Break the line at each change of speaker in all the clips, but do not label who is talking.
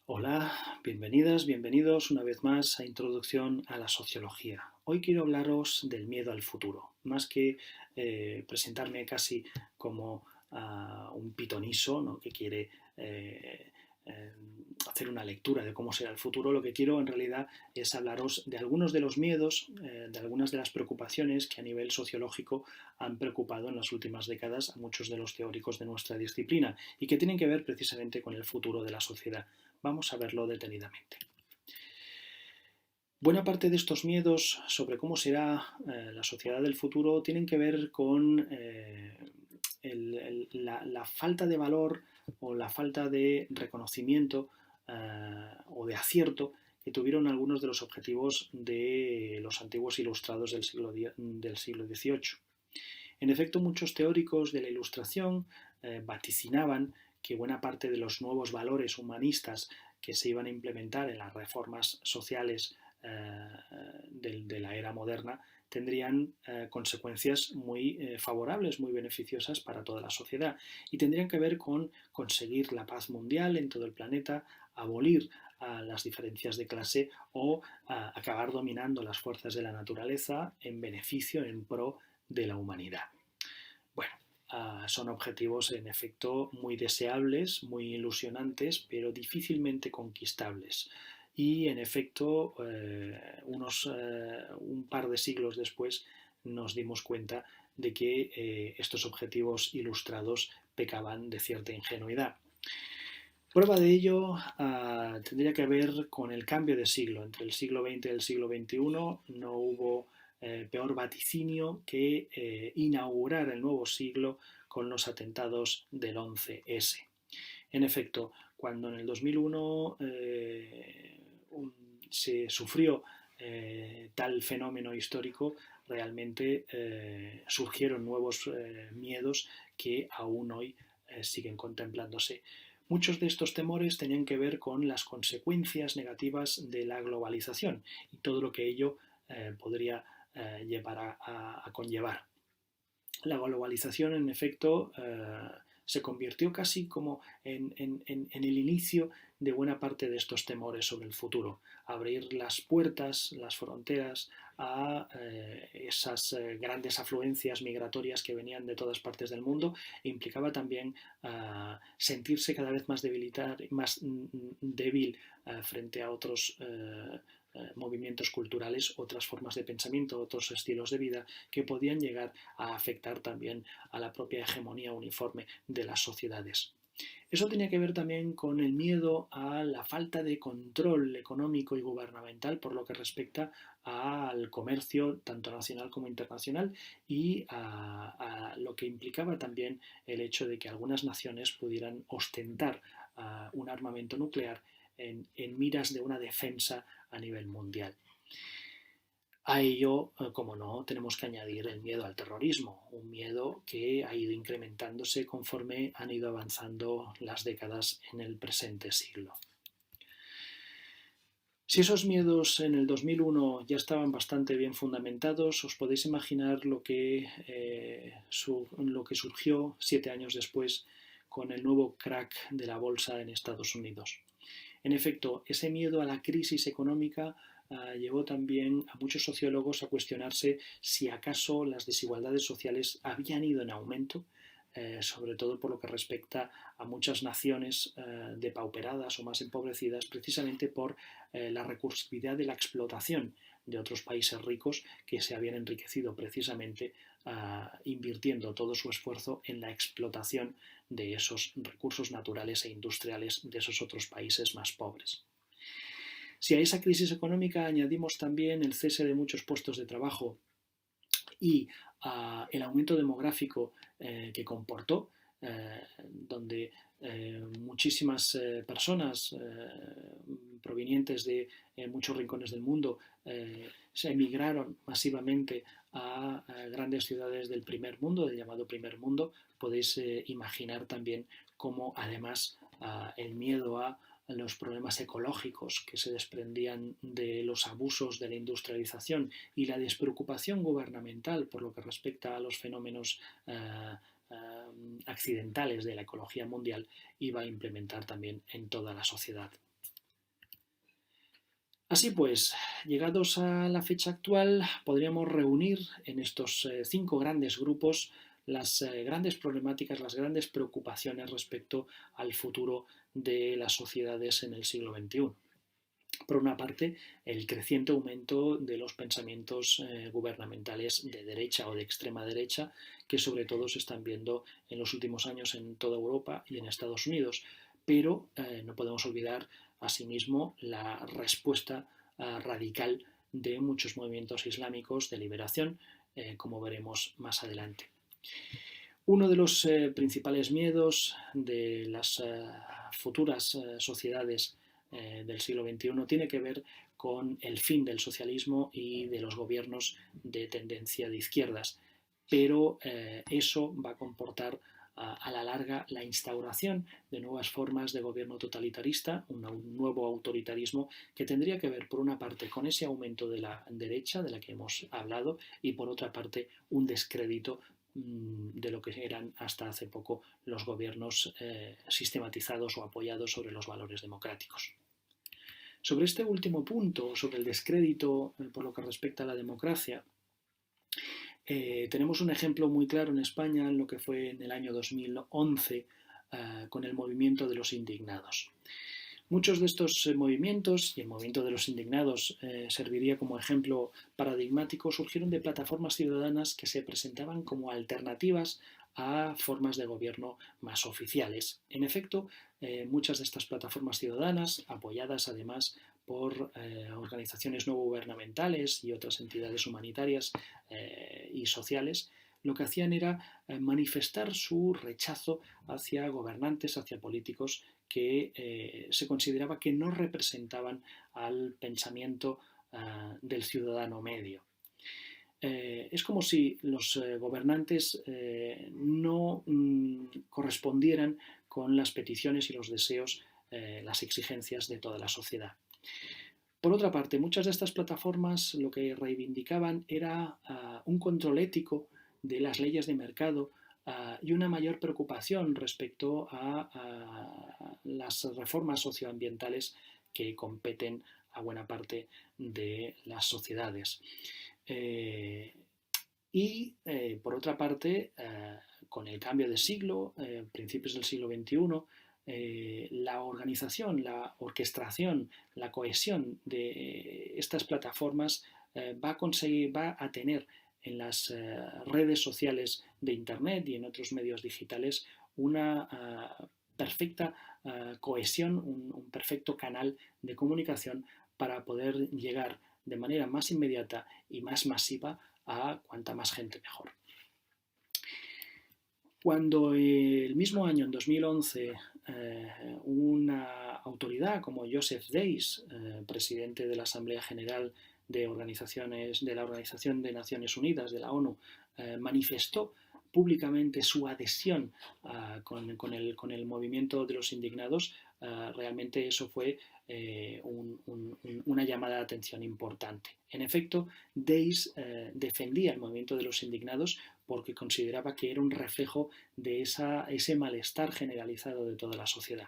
Hola, bienvenidas, bienvenidos una vez más a Introducción a la Sociología. Hoy quiero hablaros del miedo al futuro, más que presentarme casi como un pitoniso, ¿no?, que quiere eh, eh, hacer una lectura de cómo será el futuro. Lo que quiero en realidad es hablaros de algunos de los miedos, de algunas de las preocupaciones que a nivel sociológico han preocupado en las últimas décadas a muchos de los teóricos de nuestra disciplina y que tienen que ver precisamente con el futuro de la sociedad. Vamos a verlo detenidamente. Buena parte de estos miedos sobre cómo será la sociedad del futuro tienen que ver con la falta de valor o la falta de reconocimiento o de acierto que tuvieron algunos de los objetivos de los antiguos ilustrados del siglo XVIII. En efecto, muchos teóricos de la Ilustración vaticinaban que buena parte de los nuevos valores humanistas que se iban a implementar en las reformas sociales de la era moderna tendrían consecuencias muy favorables, muy beneficiosas para toda la sociedad y tendrían que ver con conseguir la paz mundial en todo el planeta, abolir las diferencias de clase o acabar dominando las fuerzas de la naturaleza en beneficio, en pro de la humanidad. Bueno, son objetivos en efecto muy deseables, muy ilusionantes, pero difícilmente conquistables. Y en efecto, un par de siglos después nos dimos cuenta de que estos objetivos ilustrados pecaban de cierta ingenuidad. Prueba de ello tendría que ver con el cambio de siglo. Entre el siglo XX y el siglo XXI no hubo peor vaticinio que inaugurar el nuevo siglo con los atentados del 11S. En efecto, cuando en el 2001 se sufrió tal fenómeno histórico, realmente surgieron nuevos miedos que aún hoy siguen contemplándose. Muchos de estos temores tenían que ver con las consecuencias negativas de la globalización y todo lo que ello podría llevar a conllevar. La globalización, en efecto, se convirtió casi como en el inicio de buena parte de estos temores sobre el futuro. Abrir las puertas, las fronteras a esas grandes afluencias migratorias que venían de todas partes del mundo e implicaba también sentirse cada vez más débil frente a otros movimientos culturales, otras formas de pensamiento, otros estilos de vida que podían llegar a afectar también a la propia hegemonía uniforme de las sociedades. Eso tenía que ver también con el miedo a la falta de control económico y gubernamental por lo que respecta al comercio tanto nacional como internacional y a lo que implicaba también el hecho de que algunas naciones pudieran ostentar un armamento nuclear en miras de una defensa a nivel mundial. A ello, como no, tenemos que añadir el miedo al terrorismo, un miedo que ha ido incrementándose conforme han ido avanzando las décadas en el presente siglo. Si esos miedos en el 2001 ya estaban bastante bien fundamentados, os podéis imaginar lo que surgió 7 años después con el nuevo crack de la bolsa en Estados Unidos. En efecto, ese miedo a la crisis económica llevó también a muchos sociólogos a cuestionarse si acaso las desigualdades sociales habían ido en aumento, sobre todo por lo que respecta a muchas naciones depauperadas o más empobrecidas, precisamente por la recursividad de la explotación de otros países ricos que se habían enriquecido precisamente invirtiendo todo su esfuerzo en la explotación de esos recursos naturales e industriales de esos otros países más pobres. Si a esa crisis económica añadimos también el cese de muchos puestos de trabajo y el aumento demográfico que comportó, donde muchísimas personas provenientes de muchos rincones del mundo se emigraron masivamente a grandes ciudades del primer mundo, del llamado primer mundo, podéis imaginar también cómo además el miedo a los problemas ecológicos que se desprendían de los abusos de la industrialización y la despreocupación gubernamental por lo que respecta a los fenómenos accidentales de la ecología mundial iba a implementar también en toda la sociedad. Así pues, llegados a la fecha actual, podríamos reunir en estos 5 grandes grupos las grandes problemáticas, las grandes preocupaciones respecto al futuro de las sociedades en el siglo XXI. Por una parte, el creciente aumento de los pensamientos gubernamentales de derecha o de extrema derecha, que sobre todo se están viendo en los últimos años en toda Europa y en Estados Unidos. Pero no podemos olvidar, asimismo, la respuesta radical de muchos movimientos islámicos de liberación, como veremos más adelante. Uno de los principales miedos de las futuras sociedades del siglo XXI tiene que ver con el fin del socialismo y de los gobiernos de tendencia de izquierdas, pero eso va a comportar a la larga la instauración de nuevas formas de gobierno totalitarista, un nuevo autoritarismo que tendría que ver por una parte con ese aumento de la derecha de la que hemos hablado y por otra parte un descrédito de lo que eran hasta hace poco los gobiernos sistematizados o apoyados sobre los valores democráticos. Sobre este último punto, sobre el descrédito por lo que respecta a la democracia, tenemos un ejemplo muy claro en España en lo que fue en el año 2011 con el movimiento de los indignados. Muchos de estos movimientos, y el movimiento de los indignados serviría como ejemplo paradigmático, surgieron de plataformas ciudadanas que se presentaban como alternativas a formas de gobierno más oficiales. En efecto, muchas de estas plataformas ciudadanas, apoyadas además por organizaciones no gubernamentales y otras entidades humanitarias y sociales, lo que hacían era manifestar su rechazo hacia gobernantes, hacia políticos que se consideraba que no representaban al pensamiento del ciudadano medio. Es como si los gobernantes no correspondieran con las peticiones y los deseos, las exigencias de toda la sociedad. Por otra parte, muchas de estas plataformas lo que reivindicaban era un control ético de las leyes de mercado y una mayor preocupación respecto a las reformas socioambientales que competen a buena parte de las sociedades. Por otra parte, con el cambio de siglo, principios del siglo XXI, la organización, la orquestación, la cohesión de estas plataformas va a tener en las redes sociales de Internet y en otros medios digitales una perfecta cohesión, un perfecto canal de comunicación para poder llegar de manera más inmediata y más masiva a cuanta más gente mejor. Cuando el mismo año, en 2011, una autoridad como Joseph Days, presidente de la Asamblea General de la Organización de Naciones Unidas, de la ONU, manifestó públicamente su adhesión con el movimiento de los indignados, realmente eso fue una llamada de atención importante. En efecto, Days defendía el movimiento de los indignados porque consideraba que era un reflejo de ese malestar generalizado de toda la sociedad.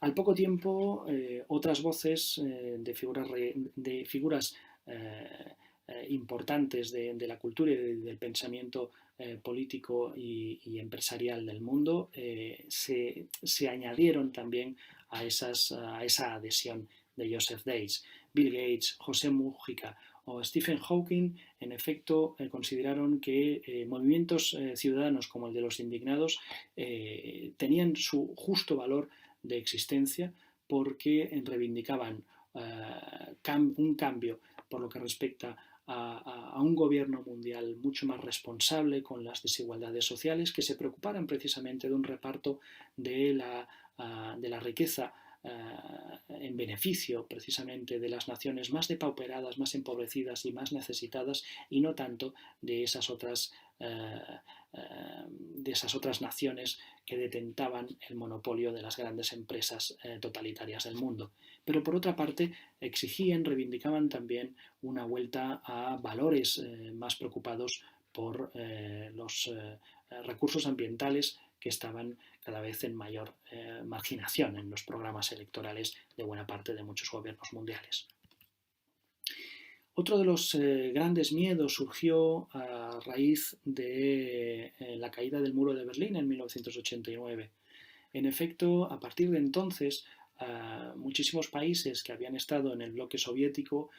Al poco tiempo, otras voces de figuras importantes de la cultura y del pensamiento político y empresarial del mundo se añadieron también a esa adhesión de Joseph Days. Bill Gates, José Mújica o Stephen Hawking, en efecto, consideraron que movimientos ciudadanos como el de los indignados tenían su justo valor de existencia porque reivindicaban un cambio por lo que respecta a un gobierno mundial mucho más responsable con las desigualdades sociales, que se preocuparan precisamente de un reparto de la riqueza en beneficio precisamente de las naciones más depauperadas, más empobrecidas y más necesitadas, y no tanto de esas otras naciones que detentaban el monopolio de las grandes empresas totalitarias del mundo. Pero por otra parte reivindicaban también una vuelta a valores más preocupados por los recursos ambientales que estaban cada vez en mayor marginación en los programas electorales de buena parte de muchos gobiernos mundiales. Otro de los grandes miedos surgió a raíz de la caída del muro de Berlín en 1989. En efecto, a partir de entonces, muchísimos países que habían estado en el bloque soviético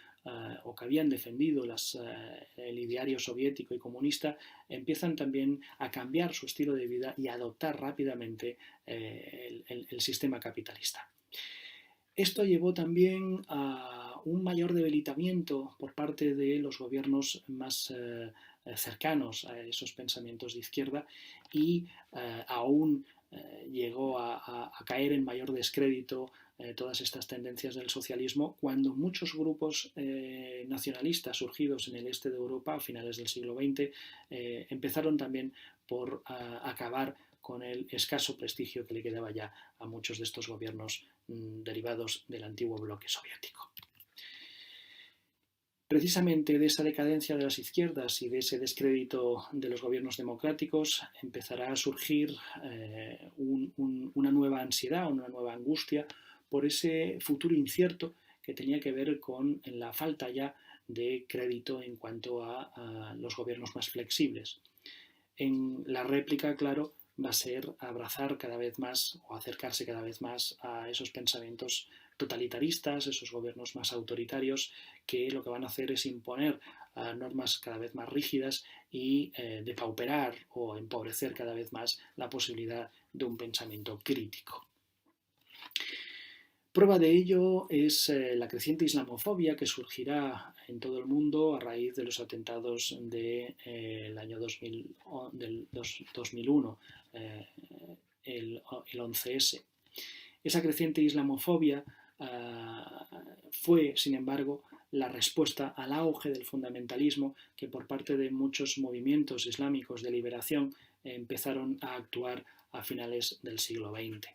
o que habían defendido el ideario soviético y comunista empiezan también a cambiar su estilo de vida y a adoptar rápidamente el sistema capitalista. Esto llevó también a un mayor debilitamiento por parte de los gobiernos más cercanos a esos pensamientos de izquierda y aún llegó a caer en mayor descrédito todas estas tendencias del socialismo cuando muchos grupos nacionalistas surgidos en el este de Europa a finales del siglo XX empezaron también por acabar con el escaso prestigio que le quedaba ya a muchos de estos gobiernos derivados del antiguo bloque soviético. Precisamente de esa decadencia de las izquierdas y de ese descrédito de los gobiernos democráticos empezará a surgir una nueva ansiedad, una nueva angustia por ese futuro incierto que tenía que ver con la falta ya de crédito en cuanto a los gobiernos más flexibles. En la réplica, claro, va a ser abrazar cada vez más o acercarse cada vez más a esos pensamientos totalitaristas, esos gobiernos más autoritarios que lo que van a hacer es imponer normas cada vez más rígidas y depauperar o empobrecer cada vez más la posibilidad de un pensamiento crítico. Prueba de ello es la creciente islamofobia que surgirá en todo el mundo a raíz de los atentados del año 2001, el 11S. Esa creciente islamofobia fue, sin embargo, la respuesta al auge del fundamentalismo que por parte de muchos movimientos islámicos de liberación empezaron a actuar a finales del siglo XX.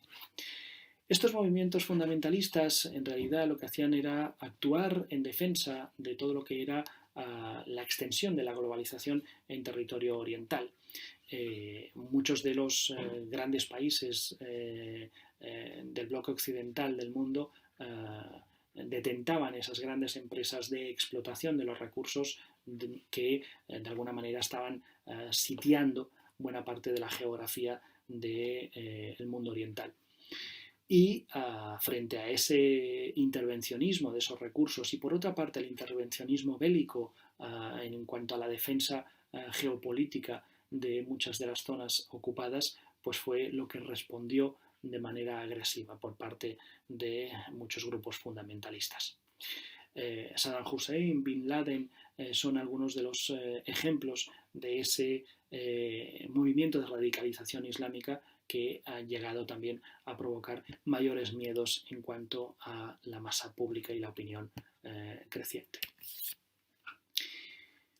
Estos movimientos fundamentalistas en realidad lo que hacían era actuar en defensa de todo lo que era la extensión de la globalización en territorio oriental. Muchos de los grandes países del bloque occidental del mundo detentaban esas grandes empresas de explotación de los recursos que de alguna manera estaban sitiando buena parte de la geografía del mundo oriental. Y frente a ese intervencionismo de esos recursos y por otra parte el intervencionismo bélico en cuanto a la defensa geopolítica de muchas de las zonas ocupadas, pues fue lo que respondió de manera agresiva por parte de muchos grupos fundamentalistas. Saddam Hussein, Bin Laden son algunos de los ejemplos de ese movimiento de radicalización islámica que ha llegado también a provocar mayores miedos en cuanto a la masa pública y la opinión creciente.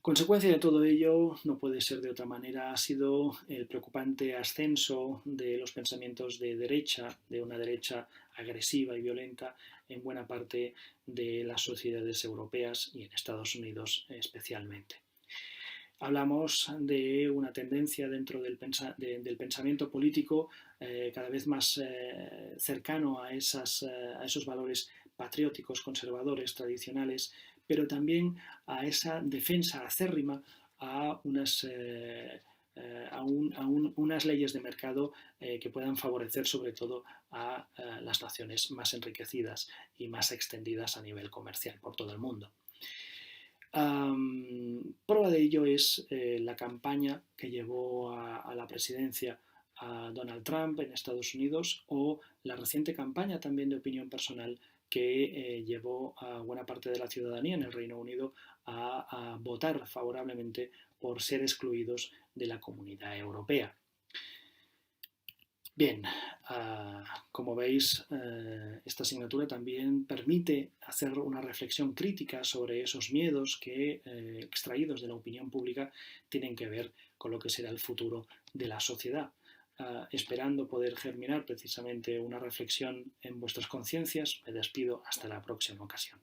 Consecuencia de todo ello, no puede ser de otra manera, ha sido el preocupante ascenso de los pensamientos de derecha, de una derecha agresiva y violenta en buena parte de las sociedades europeas y en Estados Unidos especialmente. Hablamos de una tendencia dentro del pensamiento político cada vez más cercano a esos valores patrióticos, conservadores, tradicionales, pero también a esa defensa acérrima a unas leyes de mercado que puedan favorecer sobre todo a las naciones más enriquecidas y más extendidas a nivel comercial por todo el mundo. Prueba de ello es la campaña que llevó a la presidencia a Donald Trump en Estados Unidos o la reciente campaña también de opinión personal que llevó a buena parte de la ciudadanía en el Reino Unido a votar favorablemente por ser excluidos de la Comunidad Europea. Bien, como veis, esta asignatura también permite hacer una reflexión crítica sobre esos miedos que, extraídos de la opinión pública, tienen que ver con lo que será el futuro de la sociedad. Esperando poder germinar precisamente una reflexión en vuestras conciencias, me despido hasta la próxima ocasión.